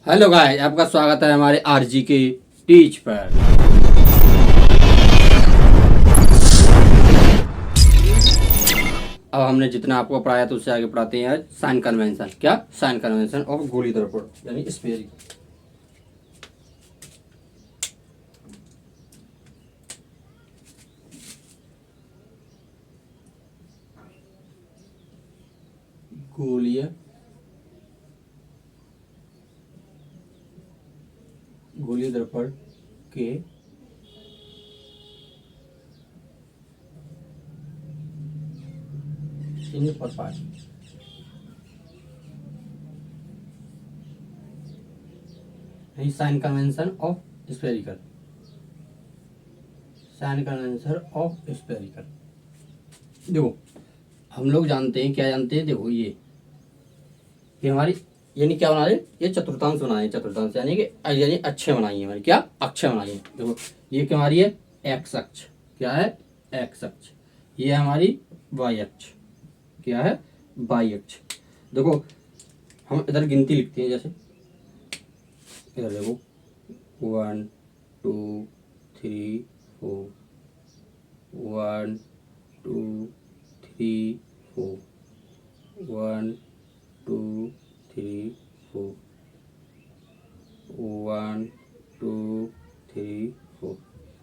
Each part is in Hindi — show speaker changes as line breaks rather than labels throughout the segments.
हेलो गाइस, आपका स्वागत है हमारे आरजी के टीच पर। अब हमने जितना आपको पढ़ाया तो उससे आगे पढ़ाते हैं आज साइन कन्वेंशन। क्या? साइन कन्वेंशन ऑफ गोली दर्पण यानी स्फेरिक। गोलीय गोलीय दर्पण के इन प्रकार sign convention of spherical. Sign convention of spherical. देखो हम लोग जानते हैं, क्या जानते हैं, देखो ये हमारी यानी क्या बना रहे, ये चतुर्थांश बनाए, चतुर्थांश यानी कि यानी अक्षय बनाई है हमारी। क्या? अक्षय बनाई है। देखो ये क्या हमारी है, एक्स अक्ष। क्या है? एक्स अक्ष। ये हमारी वाई अक्ष। क्या है? वाई अक्ष। देखो हम इधर गिनती लिखते हैं, जैसे इधर देखो 1 2 3 4 1 2 3 4 1 2 3 4 1 2 3 4।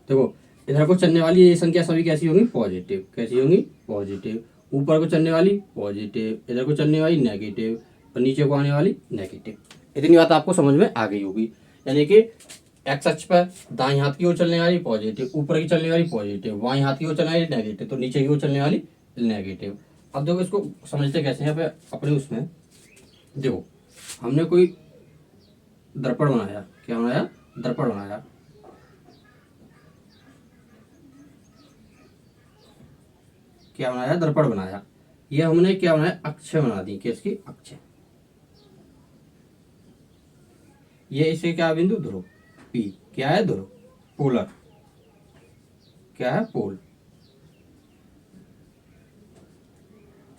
देखो इधर को चलने वाली ये संख्या सभी कैसी होंगी? पॉजिटिव। कैसी होंगी? पॉजिटिव। ऊपर को चलने वाली पॉजिटिव, इधर को चलने वाली नेगेटिव और नीचे को आने वाली नेगेटिव। इतनी बात आपको समझ में आ गई होगी। यानी कि एक्स अक्ष पर दाएं हाथ की ओर चलने वाली पॉजिटिव, ऊपर की चलने वाली पॉजिटिव, बाएं हाथ की ओर चलने वाली नेगेटिव, तो नीचे की ओर चलने वाली नेगेटिव। अब देखो इसको समझते कैसे हैं अपने उसमें। देखो हमने कोई दर्पण बनाया। क्या बनाया? दर्पण बनाया। क्या बनाया? दर्पण बनाया। ये हमने क्या बनाया? अक्षय बना दी। किसकी? अक्षय। ये इसे क्या बिंदु? ध्रुव। पी क्या है? ध्रुव। पोलर। क्या है? पोल।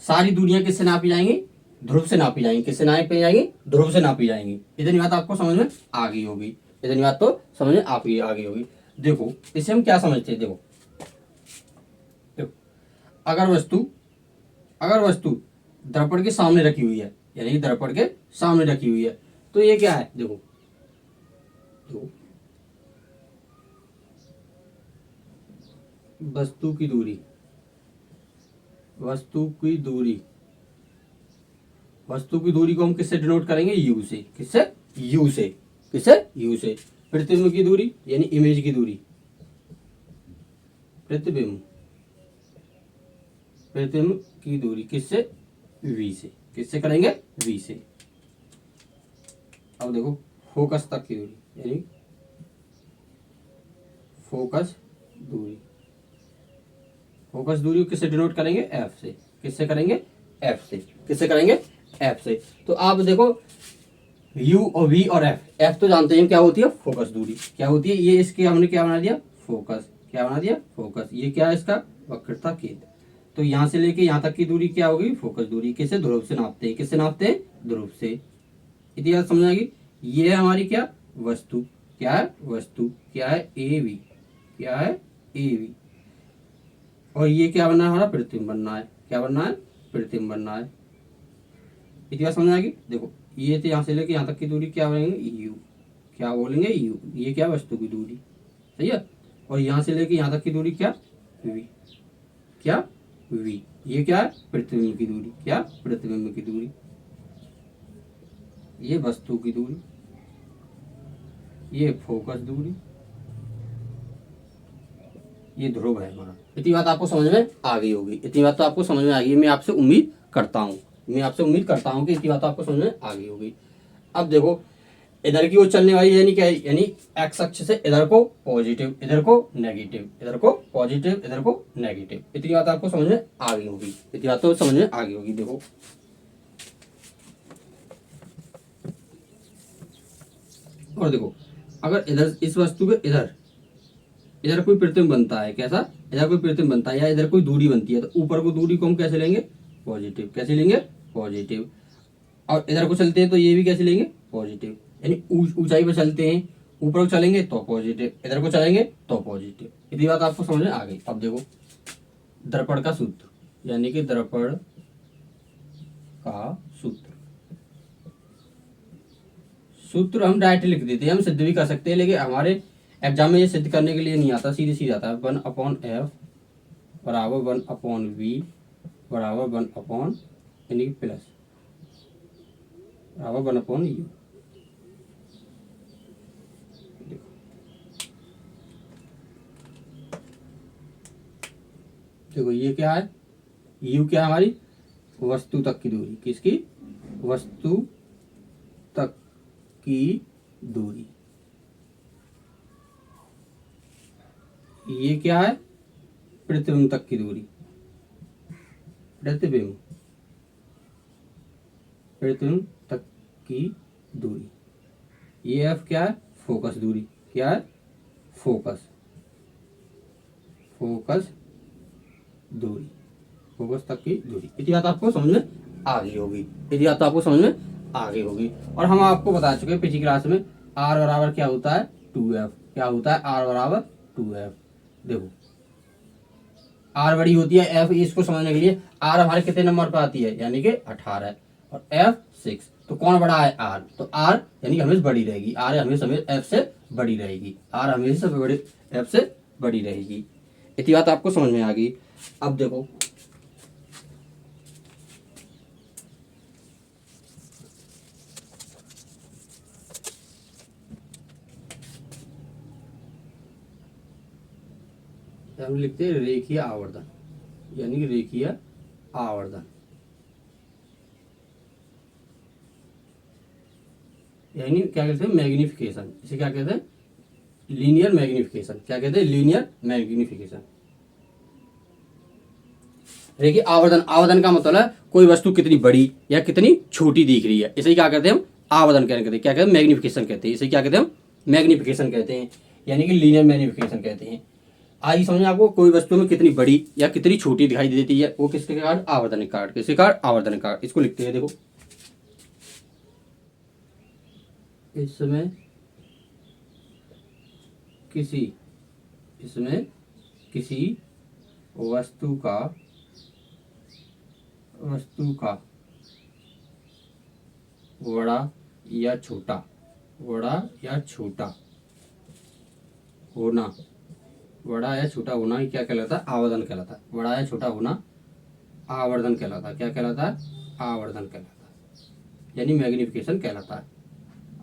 सारी दूरियां किससे नापी जाएंगी? ध्रुव से नापी जाएंगी। किससे नापी जाएंगी? ध्रुव से नापी जाएंगी। इतनी बात आपको समझ में आ गई होगी। इतनी बात तो समझ में आप आ गई होगी। देखो इसे हम क्या समझते हैं। देखो अगर वस्तु दर्पण के सामने रखी हुई है, यानी दर्पण के सामने रखी हुई है, तो ये क्या है? देखो वस्तु की दूरी को हम किससे डिनोट करेंगे? यू से। किससे? यू से। किससे? यू से। प्रतिबिंब की दूरी यानी इमेज की दूरी, प्रतिबिंब की दूरी किससे? वी से। किससे करेंगे? वी से। अब देखो फोकस तक की दूरी यानी फोकस दूरी किससे डिनोट करेंगे? एफ से। किससे करेंगे? एफ से। किससे करेंगे? एफ से। तो आप देखो यू और वी और एफ तो जानते हैं क्या होती है? फोकस दूरी। क्या होती है? ये इसके हमने क्या बना दिया? फोकस। क्या बना दिया? फोकस। ये क्या है? इसका वक्रता केंद्र। तो यहां से लेके यहां तक की दूरी क्या होगी? फोकस दूरी। किससे? ध्रुव से नापते हैं। किससे नापते हैं? ध्रुव से। इतनी बात समझ आएगी। ये है हमारी क्या? वस्तु। क्या है? वस्तु। क्या है? A V. क्या है? A V. और ये क्या बनना है? हमारा प्रतिबिंब बनना है। क्या बनना है? प्रतिबिंब बनना है। इतनी बात समझ आएगी। देखो ये तो यहाँ से लेके यहाँ तक की दूरी क्या बोलेंगे? यू। क्या बोलेंगे? यू। ये क्या? वस्तु की दूरी। सही है। और यहाँ से लेके यहाँ तक की दूरी क्या? वी। क्या? वी। ये क्या है? प्रतिबिंब की दूरी। क्या? प्रतिबिंब की दूरी। ये वस्तु की दूरी, ये फोकस दूरी, ये ध्रुव है हमारा। इतनी बात आपको समझ में आ गई होगी। इतनी बात तो आपको समझ में आ गई। मैं आपसे उम्मीद करता हूँ कि इतनी बात आपको समझ में आ गई होगी। अब देखो इधर की ओर चलने वाली यानी क्या है? यानी एक्स अक्ष से इधर को पॉजिटिव, इधर को नेगेटिव, इधर को पॉजिटिव, इधर को नेगेटिव। इतनी बात आपको समझ में आ गई होगी। इतनी बात तो समझ में आ गई होगी। देखो और देखो अगर इधर इस वस्तु के इधर कोई प्रतिबिंब बनता है। कैसा? इधर कोई प्रतिबिंब बनता है या इधर कोई दूरी बनती है, तो ऊपर को दूरी को हम कैसे लेंगे? पॉजिटिव। कैसे लेंगे? पॉजिटिव। और इधर को चलते हैं तो ये भी कैसे लेंगे? पॉजिटिव। यानी ऊंचाई पर चलते हैं, ऊपर को चलेंगे तो पॉजिटिव, इधर को चलेंगे तो पॉजिटिव। इतनी बात आपको समझ में आ गई। अब देखो दर्पण का सूत्र, यानी कि दर्पण का सूत्र, सूत्र हम डायरेक्ट लिख देते हैं, हम सिद्ध भी कर सकते हैं, लेकिन हमारे एग्जाम में ये सिद्ध करने के लिए नहीं आता, सीधे सीधे आता है 1/f बराबर 1/v बराबर 1 यानी कि प्लस बराबर 1/u। देखो ये क्या है, u क्या है हमारी वस्तु तक की दूरी, किसकी, वस्तु तक की दूरी। ये क्या है, प्रतिबिंब तक की दूरी, प्रतिबिंब तक की दूरी। ये f क्या है, फोकस दूरी, क्या है, फोकस दूरी, फोकस तक की दूरी। इतनी बात आपको समझ में आ गई होगी, इतनी बात आपको समझ में आ गई होगी। और हम आपको बता चुके हैं पिछली क्लास में r बराबर क्या होता है 2f, क्या होता है r बराबर 2f। देखो r बड़ी होती है f, इसको समझने के लिए r हमारे कितने नंबर पर आती है, यानी कि 18 और f 6, तो कौन बड़ा है r, तो r यानी कि हमेशा बड़ी रहेगी, r हमेशा f से बड़ी रहेगी, r हमेशा f से बड़ी रहेगी। इतनी बात आपको समझ में आ गई। अब देखो हम लिखते हैं रेखीय आवर्धन, यानी कि रेखीय आवर्धन, यानी क्या कहते हैं मैग्निफिकेशन, इसे क्या कहते हैं लीनियर मैग्निफिकेशन, क्या कहते हैं लीनियर मैग्निफिकेशन। देखिए आवर्धन, आवर्धन का मतलब है कोई वस्तु कितनी बड़ी या कितनी छोटी दिख रही है, इसे क्या कहते हैं हम आवर्धन कहते हैं, क्या कहते हैं मैग्निफिकेशन कहते हैं, इसे क्या कहते हैं हम मैग्निफिकेशन कहते हैं, यानी कि लीनियर मैग्निफिकेशन कहते हैं। आइए समझिए आपको कोई वस्तु में कितनी बड़ी या कितनी छोटी दिखाई देती है, वो किसके कारण, आवर्धन कारण, किसके कारण, आवर्धन कारण। इसको लिखते हैं, देखो इसमें किसी वस्तु का बड़ा या छोटा होना, बड़ा या छोटा होना ही क्या कहलाता है, आवर्धन कहलाता है। बड़ा या छोटा होना आवर्धन कहलाता है, क्या कहलाता है, आवर्धन कहलाता है, यानी मैग्निफिकेशन कहलाता है,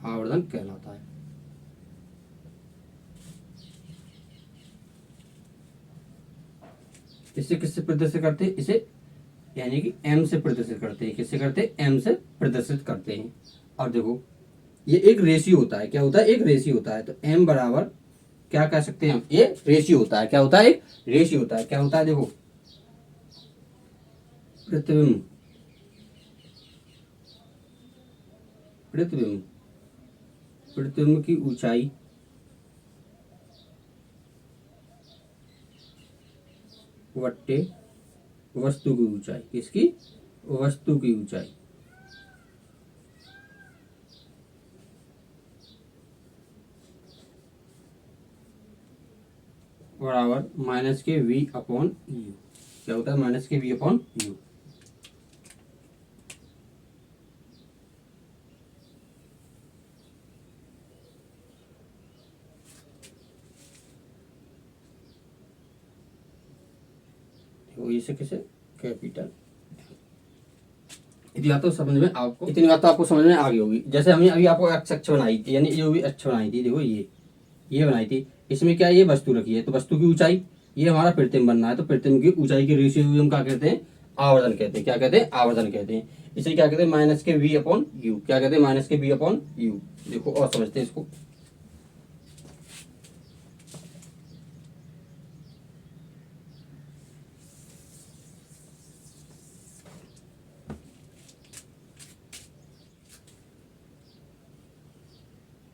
आवर्धन कहलाता है। इसे किससे प्रदर्शित करते हैं, इसे यानी कि m से प्रदर्शित करते हैं, किससे करते हैं, m से प्रदर्शित करते हैं। और देखो ये एक रेशियो होता है, क्या होता है, एक रेशियो होता है, तो m बराबर क्या कह सकते हैं हम, ये रेशियो होता है, क्या होता है, एक रेशियो होता है, क्या होता है, देखो प्रतिबिंब की ऊंचाई वट्टे वस्तु की ऊंचाई, किसकी, वस्तु की ऊंचाई, बराबर -v/u, क्या होता है -v/u। इसे किसे, कैपिटल। इतनी बात तो समझ में आपको, इतनी बात तो आपको समझ में आ गई होगी। जैसे हमने अभी आपको एक्स अक्ष बनाई थी, यानी जो भी अक्ष बनाई थी, देखो ये बनाई थी, इसमें क्या ये वस्तु रखी है, तो वस्तु की ऊंचाई, ये हमारा प्रतिबिंब बनना है, तो प्रतिबिंब की ऊंचाई की रेशियो हम क्या कहते हैं, आवर्धन कहते हैं, क्या कहते हैं, आवर्धन कहते हैं। इसे क्या कहते हैं -v/u, क्या कहते हैं -v/u। देखो और समझते हैं इसको,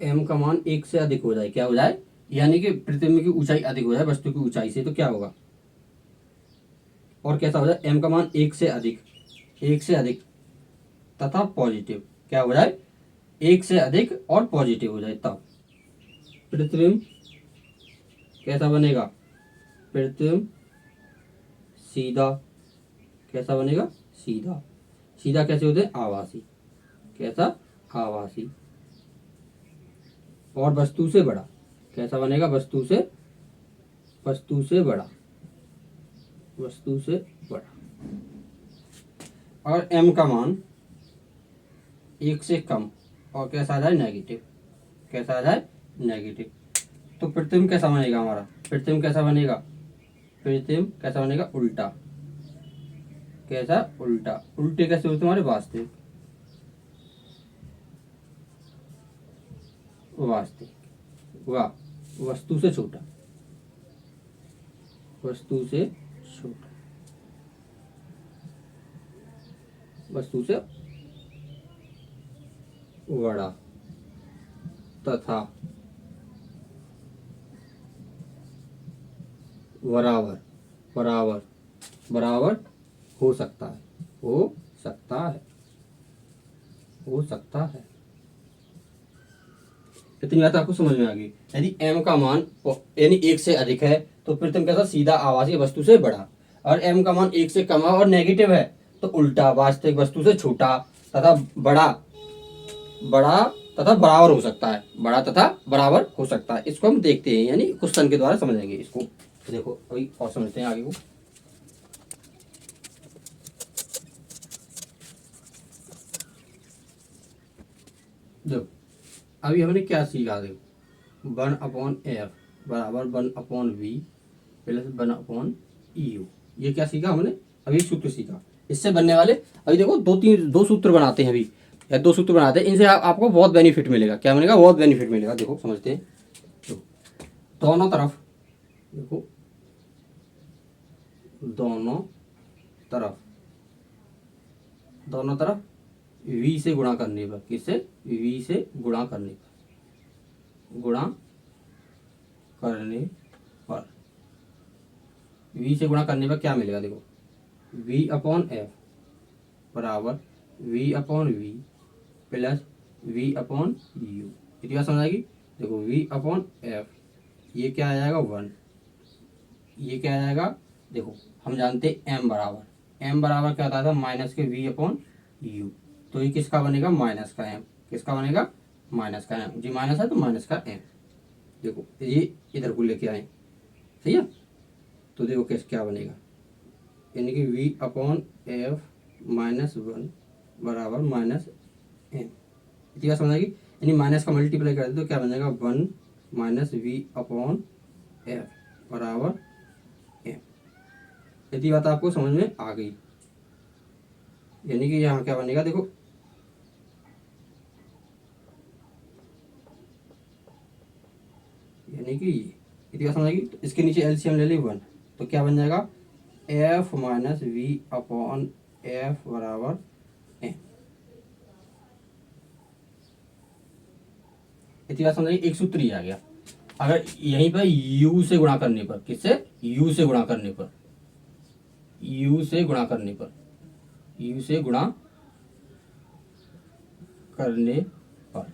m का मान 1 से अधिक हो जाए, क्या हो जाए, यानी कि प्रतिबिंब की ऊंचाई अधिक हो जाए वस्तु की ऊंचाई से, तो क्या होगा, और कैसा हो जाए, m का मान 1 से अधिक तथा पॉजिटिव, क्या हो जाए, एक से अधिक और पॉजिटिव हो जाए तब कृत्रिम कैसा बनेगा, कृत्रिम सीधा कैसा बनेगा, सीधा। सीधा कैसे होते हैं, आभासी। कैसा, आभासी। और वस्तु से बड़ा कैसा बनेगा, वस्तु से बड़ा, वस्तु से बड़ा। और m का मान एक से कम और कैसा आ जाए, नेगेटिव। कैसा आ जाए, नेगेटिव। तो कृत्रिम कैसा बनेगा हमारा, कृत्रिम कैसा बनेगा, कृत्रिम कैसा बनेगा, उल्टा। कैसा, उल्टा। उल्टे कैसे होते हमारे, वास्तविक। वास्तविक, वाह। वस्तु से छोटा, वस्तु से छोटा, वस्तु से बड़ा तथा बराबर, बराबर, बराबर हो सकता है, हो सकता है, हो सकता है। इतनी बात आपको समझ में आ गई। यदि m का मान यानी एक से अधिक है तो कृत्रिम कैसा, सीधा आभासी वस्तु से बड़ा। और m का मान एक से कम है और नेगेटिव है तो उल्टा, वास्तविक वस्तु से छोटा तथा बड़ा, बड़ा तथा बराबर हो सकता है, बड़ा तथा बराबर हो सकता है। इसको हम देखते हैं, यानी क्वेश्चन के द्वारा समझेंगे इसको। देखो अभी और समझते हैं आगे को। देखो अभी हमने क्या सीखा, देखो 1/f बराबर 1/v प्लस 1/u। ये क्या सीखा हमने, अभी सूत्र सीखा। इससे बनने वाले अभी देखो दो सूत्र बनाते हैं अभी, या दो सूत्र बनाते हैं। इनसे आपको बहुत बेनिफिट मिलेगा। क्या मिलेगा, बहुत बेनिफिट मिलेगा। देखो समझते हैं। देखो दोनों तरफ, देखो दोनों तरफ, दोनों तरफ v से गुणा करने पर, किससे, v से गुणा करने पर, गुणा करने पर, v से गुणा करने पर क्या मिलेगा, देखो v/f बराबर v/v प्लस v/u। इतनी बात समझ आएगी। देखो v/f ये क्या आ जाएगा, 1। ये क्या आ जाएगा, देखो हम जानते हैं m बराबर क्या होता था, माइनस के v/u। तो ये किसका बनेगा, माइनस का m। किसका बनेगा, माइनस का m। जी माइनस है तो माइनस का m। देखो ये इधर को लेके आए, सही है। तो देखो क्या बनेगा, यानी कि v/f -1 बराबर माइनस m। इतनी बात समझ आएगी। यानी माइनस का मल्टीप्लाई कर दे तो क्या बन जाएगा, 1 माइनस v/f बराबर m। इतनी बात आपको समझ में आ गई। यानी कि यहाँ क्या बनेगा, देखो यानी कि इतनी बात समझ आएगी। तो इसके नीचे एलसीएम ले ली 1, तो क्या बन जाएगा, f माइनस v/f बराबर m। इतनी बात समझ आएगी। एक सूत्र ही आ गया। अगर यहीं पर u से गुणा करने पर, किससे, u से गुणा करने पर, u से गुणा करने पर, u से गुणा करने पर,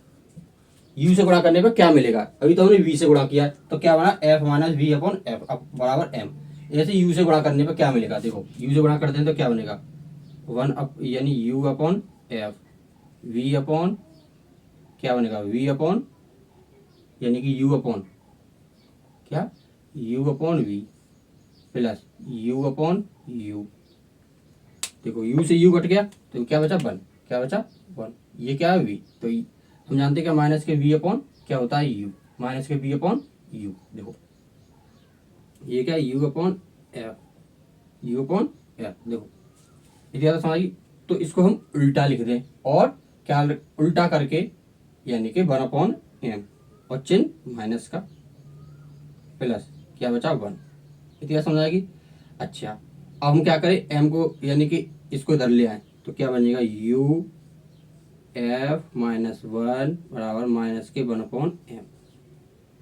u से गुणा करने पर क्या मिलेगा, अभी तो हमने v से गुणा किया तो क्या बना, f माइनस v/f बराबर m। ऐसे u से गुणा करने पर क्या मिलेगा, देखो u से गुणा करते हैं तो क्या बनेगा, 1 यानी u/f v/ क्या बनेगा, v/ यानी कि u/ क्या, u/v प्लस u/u। देखो u से u घट गया तो क्या बचा, 1। क्या बचा, 1। ये क्या है, v। तो हम जानते हैं क्या, माइनस के v/ क्या होता है, u। माइनस के v/u। देखो ये क्या है, u/f, u/f। देखो ये ज़्यादा समझ आई। तो इसको हम उल्टा लिख दें और क्या उल्टा करके, यानी कि 1/m और चिन्ह माइनस का प्लस क्या बचा, 1। इतनी बात समझ आएगी। अच्छा अब हम क्या करें, m को यानी कि इसको इधर ले आए तो क्या बनेगा, u/f -1 बराबर माइनस के 1/m।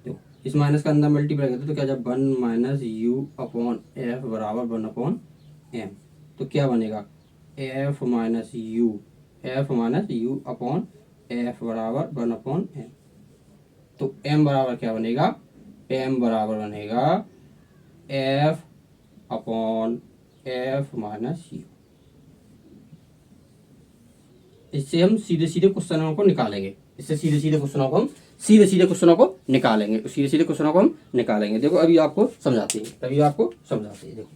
तो इस माइनस का अंदर मल्टीप्लाई करते तो क्या, जब 1 माइनस u/f बराबर 1/m तो क्या बनेगा, f minus u, f minus u/f F बराबर 1/m। तो m बराबर क्या बनेगा, m बराबर बनेगा F upon F minus you. इससे हम सीधे सीधे क्वेश्चनों को निकालेंगे, इससे सीधे सीधे क्वेश्चनों को हम निकालेंगे। देखो अभी आपको समझाते हैं, देखो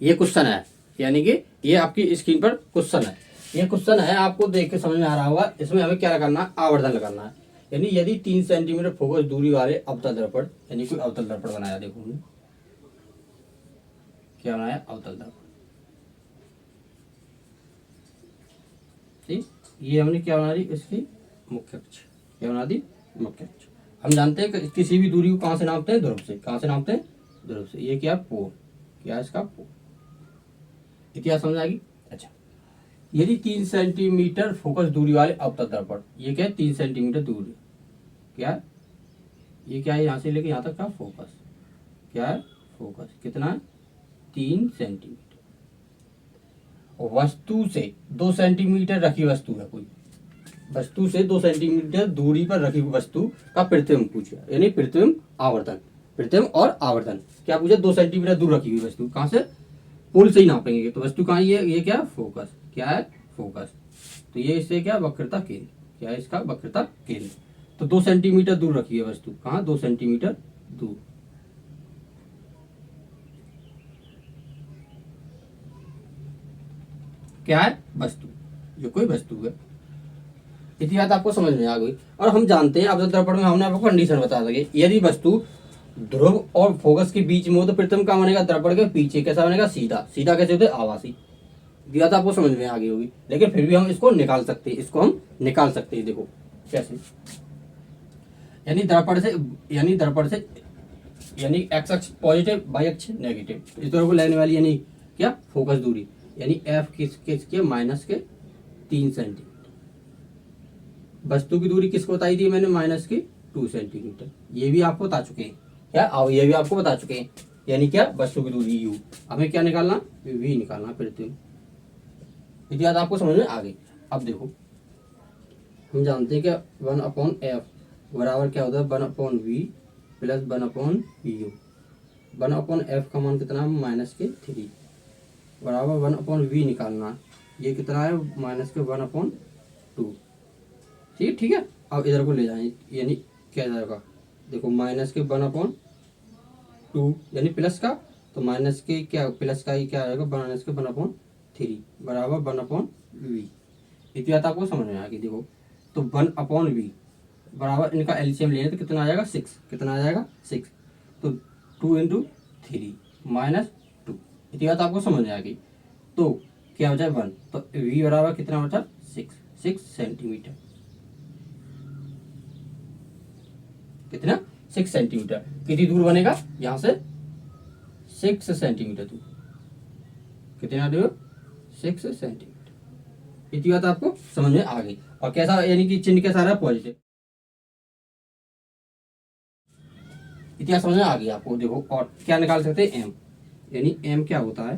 ये क्वेश्चन है, यानी कि ये आपकी स्क्रीन पर क्वेश्चन है, ये क्वेश्चन है, आपको देख के समझ में आ रहा होगा। इसमें हमें क्या करना है, आवर्धन लगाना है। यानी यदि 3 सेंटीमीटर फोकस दूरी वाले अवतल दर्पण, यानी कोई अवतल दर्पण बनाया, देखो हमने क्या बनाया, अवतल दर्पण। ठीक, ये हमने क्या बना दी, इसकी मुख्य अक्ष, क्या बना दी, मुख्य अक्ष। हम जानते हैं कि किसी भी दूरी को कहाँ से नापते हैं, ध्रुव से। कहाँ से नापते हैं, ध्रुव से। ये क्या, पोल, क्या इसका पोल। इतिहास समझ आएगी। अच्छा, यदि 3 सेंटीमीटर फोकस दूरी वाले अवतल दर्पण, ये क्या है, 3 सेंटीमीटर दूरी, क्या है, ये क्या है, यहाँ से लेके यहाँ तक का फोकस, क्या है, फोकस कितना है, 3 सेंटीमीटर। वस्तु से 2 सेंटीमीटर रखी वस्तु है, कोई वस्तु से 2 सेंटीमीटर दूरी पर रखी वस्तु का प्रतिबिंब पूछा, यानी प्रतिबिंब आवर्धन, प्रतिबिंब और आवर्धन क्या पूछा, 2 सेंटीमीटर दूर रखी हुई वस्तु, कहाँ से, पोल से ही नापेंगे। तो वस्तु कहाँ है, ये क्या, फोकस, क्या है, फोकस। तो ये इससे क्या, वक्रता केंद्र, क्या है इसका, वक्रता केंद्र। तो 2 सेंटीमीटर दूर रखी है वस्तु, कहाँ, 2 सेंटीमीटर दूर। क्या है, वस्तु, जो कोई वस्तु है। इतिहास आपको समझ में आ गई। और हम जानते हैं अवतल दर्पण में हमने आपको कंडीशन बता सके, यदि वस्तु ध्रुव और फोकस के बीच में हो तो प्रतिबिंब कहाँ बनेगा, दर्पण के पीछे। कैसा बनेगा, सीधा। सीधा कैसे होते, आभासी। दिया तो आपको समझ में आ गई होगी, लेकिन फिर भी हम इसको निकाल सकते हैं, इसको हम निकाल सकते हैं। देखो कैसे, यानी दर्पण से यानी एक्स अक्ष पॉजिटिव, वाई अक्ष नेगेटिव, इस तरह को लेने वाली यानी क्या, फोकस दूरी, यानी एफ किसके माइनस के 3 सेंटीमीटर। वस्तु की दूरी किसको बताई थी मैंने, माइनस की 2 सेंटीमीटर। ये भी आपको बता चुके हैं, क्या, आओ ये भी आपको बता चुके हैं। यानी क्या, वस्तु की दूरी यू, हमें क्या निकालना, वी निकालना। प्रतिबिंब इतिहास आपको समझ में आ गई। अब देखो हम जानते हैं क्या, 1/f बराबर क्या होता है, 1/v प्लस 1/u। 1/f का मान कितना है, माइनस के 3 बराबर 1/v निकालना। ये कितना है, माइनस के 1/2। ठीक है। अब इधर को ले जाएं, यानी क्या जाएगा, देखो माइनस के 1/2 यानी प्लस का, तो माइनस के क्या, प्लस का ही क्या आएगा, माइनस के 1/3 बराबर 1/v। इतिहास आपको समझ में आ गई। देखो तो 1/v बराबर, इनका एलसीएम लेने तो कितना आ जाएगा, 6। कितना आ जाएगा, 6। तो 2 × 3 -2। इतिहास आपको समझ में आ गई। तो क्या बचा, 1। तो v बराबर कितना बचा, 6 सेंटीमीटर। कितना, 6 सेंटीमीटर। कितनी दूर बनेगा, यहां से 6 सेंटीमीटर दूर। कितना दूर, 6 सेंटीमीटर। इतनी बात आपको समझ में आ गई। और कैसा, यानी कि चिन्ह कैसा रहा, पॉजिटिव। इतिहास समझ में आ गई आपको। देखो और क्या निकाल सकते हैं, m, यानी m क्या होता है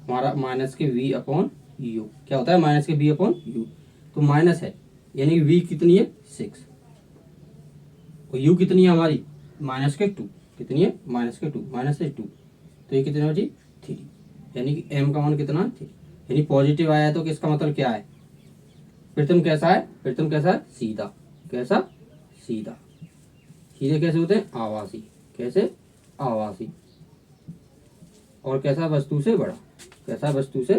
हमारा, माइनस के v/u। क्या होता है, माइनस के v/u। तो माइनस है, यानी v कितनी है, 6, और u कितनी है हमारी, माइनस के 2। कितनी है, माइनस के 2, माइनस से 2। तो ये कितनी बची, 3। यानी कि m का मान कितना है, 3। यानी पॉजिटिव आया है, तो किसका मतलब क्या है, प्रतिबिंब कैसा है, प्रतिबिंब कैसा है, सीधा। कैसा, सीधा। सीधे कैसे होते हैं, आभासी। कैसे, आभासी। और कैसा, वस्तु से बड़ा। कैसा, वस्तु से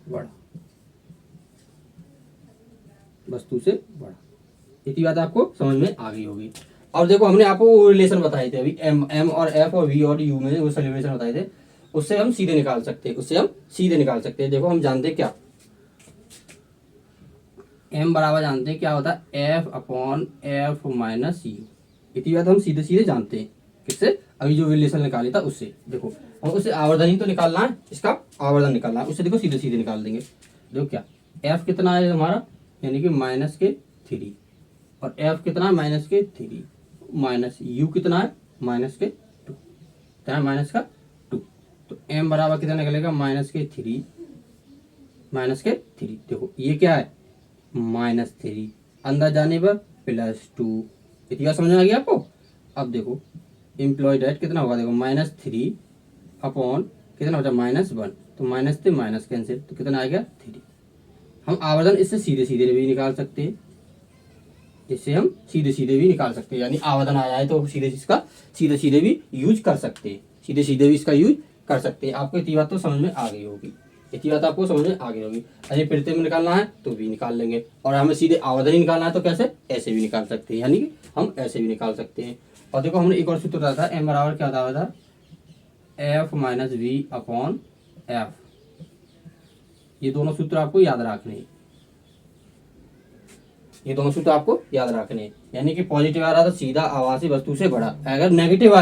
बड़ा। वस्तु से बड़ा। इतनी बात आपको समझ में आ गई होगी। और देखो हमने आपको वो रिलेशन बताए थे अभी, m और f और v और u में वो रिलेशन बताए थे, उससे हम सीधे निकाल सकते हैं। देखो हम जानते हैं क्या, m बराबर जानते हैं क्या होता है, f/f माइनस u। इतनी बात हम सीधे सीधे जानते हैं। किससे, अभी जो रिलेशन निकाले था उससे। देखो और उससे आवर्धन ही तो निकालना है, इसका आवर्धन निकालना है, उससे देखो सीधे सीधे निकाल देंगे। देखो क्या, f कितना है हमारा, यानी कि माइनस के 3, और f कितना है, माइनस के 3, माइनस u कितना है, माइनस के 2। कितना है, माइनस का 2। तो m बराबर कितना निकलेगा -3, -3। देखो ये क्या है -3, अंदर जाने पर +2। इतनी बात समझ में आ गई आपको। अब देखो एम्प्लॉयड एट कितना होगा, देखो -3 अपॉन कितना होता है -1, तो माइनस से माइनस कैंसिल, तो कितना आ गया 3। हम आवर्धन इससे सीधे सीधे भी निकाल सकते हैं, इससे हम सीधे सीधे भी निकाल सकते हैं, यानी आवर्धन आ जाए तो सीधे इसका सीधे सीधे भी यूज कर सकते हैं, सीधे सीधे भी इसका यूज कर सकते हैं। आपको इतनी बात तो समझ में आ गई होगी, इतनी बात आपको समझ में आ गई होगी। अरे प्रतिबिंब निकालना है तो भी निकाल लेंगे, और हमें सीधे आवर्धन ही निकालना है तो कैसे, ऐसे भी निकाल सकते हैं, यानी कि हम ऐसे भी निकाल सकते हैं। और देखो हमने एक और सूत्र बताया था, m बराबर क्या बताया था, f minus V upon F. ये दोनों सूत्र आपको याद रखने हैं, ये दोनों सूत्र आपको याद रखने हैं। यानी कि पॉजिटिव आ रहा था सीधा आभासी वस्तु से बड़ा, अगर नेगेटिव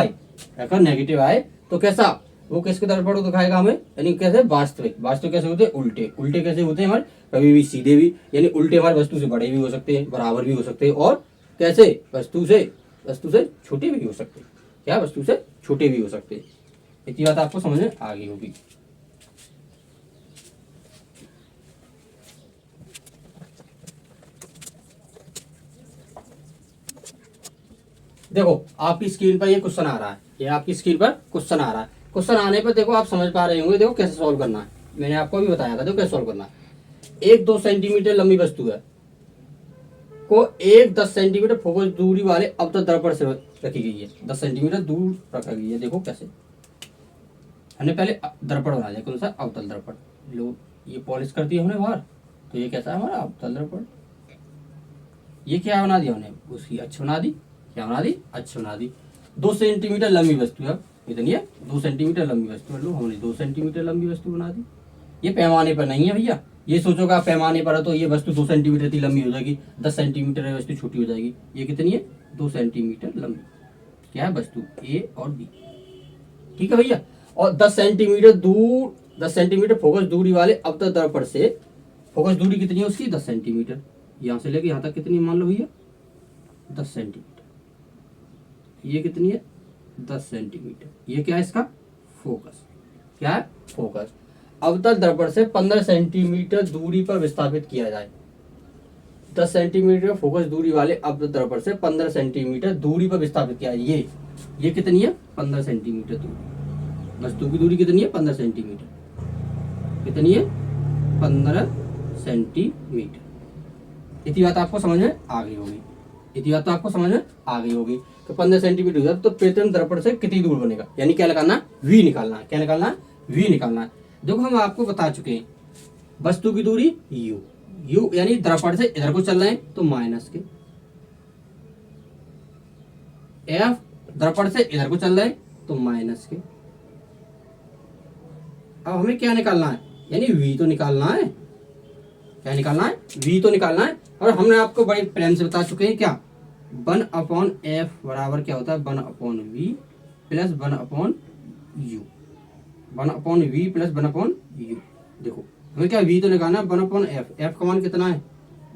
आए तो कैसा, वो किसके दर्पण को दिखाएगा हमें, यानी कैसे वास्तविक। वास्तविक कैसे होते हैं, उल्टे। उल्टे कैसे होते हैं हमारे, कभी भी सीधे भी, यानी उल्टे हमारे वस्तु से बड़े भी हो सकते हैं, बराबर भी हो सकते हैं, और कैसे वस्तु से छोटे भी हो सकते हैं। क्या, वस्तु से छोटे भी हो सकते हैं। इतनी बात आपको समझ में आ गई होगी। देखो आपकी स्क्रीन पर ये क्वेश्चन आ रहा है, ये आपकी स्क्रीन पर क्वेश्चन आ रहा है। क्वेश्चन आने पर देखो आप समझ पा रहे होंगे, देखो कैसे सॉल्व करना है। मैंने आपको अभी बताया था, देखो कैसे सॉल्व करना है। एक 2 सेंटीमीटर लंबी वस्तु है को एक 10 सेंटीमीटर फोकस दूरी वाले अवतल दर्पण से रखी गई है, 10 सेंटीमीटर दूर रखा गई है। देखो कैसे, हमने पहले दर्पण बना लिया, कौन सा, अवतल दर्पण। लो ये पॉलिश कर दिया हमने बाहर, तो ये कैसा है हमारा अवतल दर्पण। ये क्या बना दिया हमने, उसकी अक्ष बना दी, क्या बना दी, अक्ष बना दी। 2 सेंटीमीटर लंबी वस्तु है, इतनी है 2 सेंटीमीटर लंबी वस्तु है। लो हमने 2 सेंटीमीटर लंबी वस्तु बना दी। ये पैमाने पर नहीं है भैया, ये सोचोगे आप पैमाने पर है तो ये वस्तु 2 सेंटीमीटर इतनी लंबी हो जाएगी, 10 सेंटीमीटर है वस्तु छोटी हो जाएगी। ये कितनी है, 2 सेंटीमीटर लंबी, क्या है वस्तु ए और बी, ठीक है भैया। और 10 सेंटीमीटर दूर, 10 सेंटीमीटर फोकस दूरी वाले अवतल दर्पण से, फोकस दूरी कितनी है उसकी, 10 सेंटीमीटर। यहाँ से लेके यहाँ तक कितनी मान लो भैया, 10 सेंटीमीटर। ये कितनी है, 10 सेंटीमीटर। ये क्या है इसका फोकस, क्या है फोकस। अवतल दर्पण से 15 सेंटीमीटर दूरी पर विस्थापित किया जाए। 10 सेंटीमीटर फोकस दूरी वाले अवतल दर्पण से 15 सेंटीमीटर दूरी पर विस्थापित किया जाए। ये कितनी है, 15 सेंटीमीटर दूरी। वस्तु की दूरी कितनी है, 15 सेंटीमीटर। कितनी है, 15 सेंटीमीटर। इतनी बात आपको समझ में आ गई होगी, इतनी बात तो आपको समझ में आ गई होगी। तो 15 सेंटीमीटर तो प्रतिबिंब दर्पण से कितनी दूर बनेगा, यानी क्या लगाना है, वी निकालना है। क्या निकालना है, वी निकालना है। देखो हम आपको बता चुके हैं, वस्तु की दूरी u यानी दर्पण से इधर को चल रहे हैं तो माइनस के, f दर्पण से इधर को चल रहे हैं तो माइनस के। अब हमें क्या निकालना है, यानी v तो निकालना है। क्या निकालना है, v तो निकालना है। और हमने आपको बड़े प्रेम से बता चुके हैं क्या, 1/f बराबर क्या होता है, 1/v plus 1/u, 1/v plus 1/u। देखो हमें क्या v तो निकालना है, 1/f, f का मान कितना है,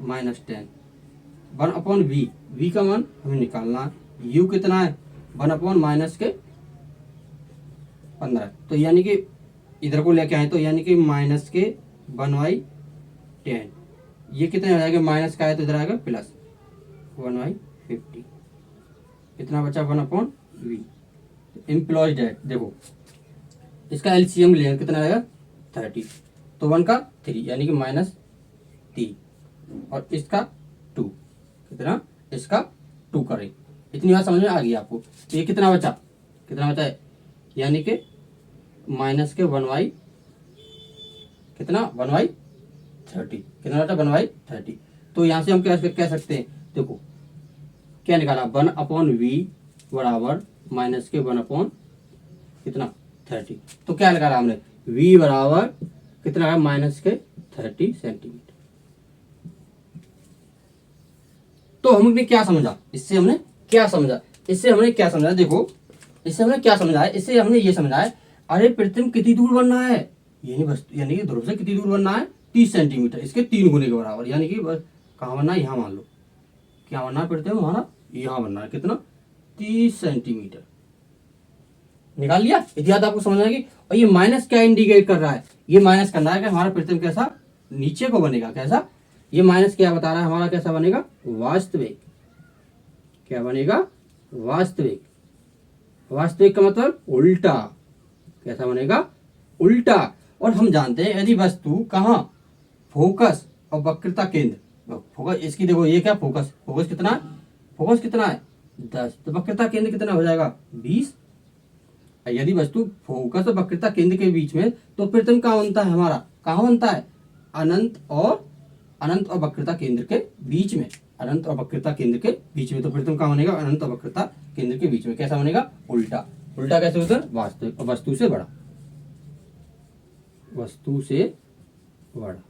-10, 1/v, v का मान हमें निकालना है। u कितना है, 1/-15, तो यानी कि इधर को लेके आए तो यानी कि -1/10। ये कितने हो जाएगा, माइनस का है तो इधर आएगा प्लस 1/50। कितना बचा, 1/v। एम्प्लॉयड डेट, देखो इसका एलसीएम ले कितना आएगा, 30, तो 1 का 3 यानी कि -3, और इसका 2, कितना, इसका 2 करें। इतनी बात समझ में आ गई आपको। तो ये कितना बचा, है, यानी कि माइनस के 1/, कितना 1/30, कितना बचा, 1/30। तो यहाँ से हम क्या कह सकते हैं, देखो क्या निकाला, 1/v बराबर माइनस के 1/ कितना 30। तो क्या निकाला हमने, v बराबर कितना है, -30 सेंटीमीटर। तो हमने क्या समझा, इससे हमने क्या समझा, देखो इससे हमने क्या समझा है, इससे हमने ये समझा है, अरे प्रतिबिंब कितनी दूर बनना है, यानी वस्तु यानी कि ध्रुव से कितनी दूर बनना है, 30 सेंटीमीटर, इसके 3 गुने के बराबर। यानी कि कहाँ बनना है, यहाँ मान लो क्या बनना है, प्रतिबिंब हमारा यहाँ बनना है, कितना, 30 सेंटीमीटर। निकाल लिया, इतना आपको समझ आएगी। और ये माइनस क्या इंडिकेट कर रहा है, ये माइनस करना है कि हमारा प्रतिबिंब कैसा नीचे को बनेगा, कैसा, ये माइनस क्या बता रहा है हमारा, कैसा बनेगा, वास्तविक, क्या बनेगा, वास्तविक। वास्तविक का मतलब उल्टा, कैसा बनेगा, उल्टा। और हम जानते हैं यदि वस्तु कहाँ, फोकस और वक्रता केंद्र, फोकस इसकी देखो ये क्या, फोकस, फोकस कितना है, फोकस कितना है 10, तो वक्रता केंद्र कितना हो जाएगा 20। यदि वस्तु फोकस और वक्रता केंद्र के बीच में, तो प्रतिबिंब कहाँ बनता है हमारा, कहाँ बनता है, अनंत और वक्रता केंद्र के बीच में, अनंत और वक्रता केंद्र के बीच में। तो प्रतिबिंब कहाँ बनेगा, अनंत और वक्रता केंद्र के बीच में। कैसा बनेगा, उल्टा। उल्टा कैसे होता है, वास्तविक और वस्तु से बड़ा, वस्तु से बड़ा।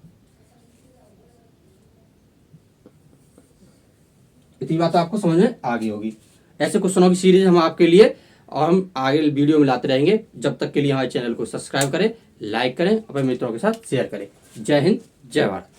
इतनी बात आपको समझ में आ गई होगी। ऐसे क्वेश्चनों की सीरीज हम आपके लिए और हम आगे वीडियो में लाते रहेंगे। जब तक के लिए हमारे चैनल को सब्सक्राइब करें, लाइक करें, अपने मित्रों के साथ शेयर करें। जय हिंद, जय भारत।